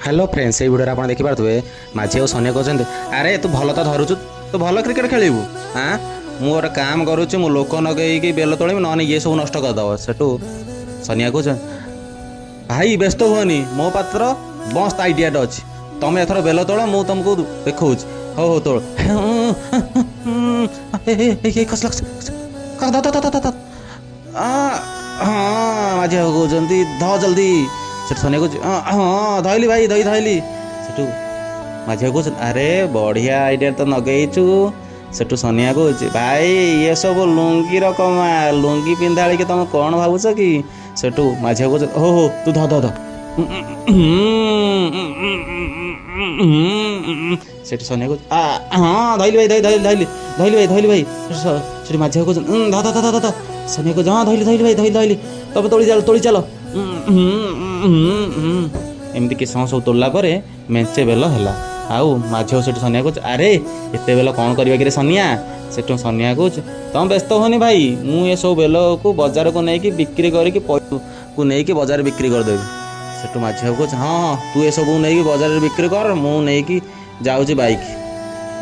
hello friends ये video आप देखिपे माझी और सोनिया कहते अरे तू भल तो धरुचु तू भल क्रिकेट खेलू हाँ मु गोटे काम करुच्ची मु लोक नगेगी बेल तोड़ ना ये सब नष्ट करदेव सेठू सोनिया कह भाई व्यस्त हुअनि मो पात्र मस्त आइडियाटे अच्छी तुम एथर बेल तोड़ मु तुमको देखा हो हो तोड़ हाँ माझी कहते ध जल्दी से सोनिया कह हाँ धइली भाई दही धइली सेठू माझी कह अरे बढ़िया आइडिया तो नगेचु सेठू सोनिया कह भाई ये सब लुंगी कमाल लुंगी पिंधाड़ी के तुम कौन भावुच कि सेठू माझी कह हो हो तू ध ध सेठू सोनिया कह हाँ धइली भाई धइली धइली धइली भाई धइली भाई सेठू माझी कह ध ध ध ध सोनिया कह हाँ धइली धइली भाई धइली धइली तब तोड़ी चल एमती कि सब तोड़ला मेंचे बेल है आउ माझी से सोनिया कह अरे एत बेल कौन करवा कि सोनिया से सोनिया कह तुम व्यस्त होनी भाई मु ये सब बेल को बाजार को लेकिन बिक्री करके को लेकिन बाजार बिक्री करदेवी से माझी कह हाँ तू ये सब नहीं बाजार बिक्री कर मु नहीं जाऊँगी बाइक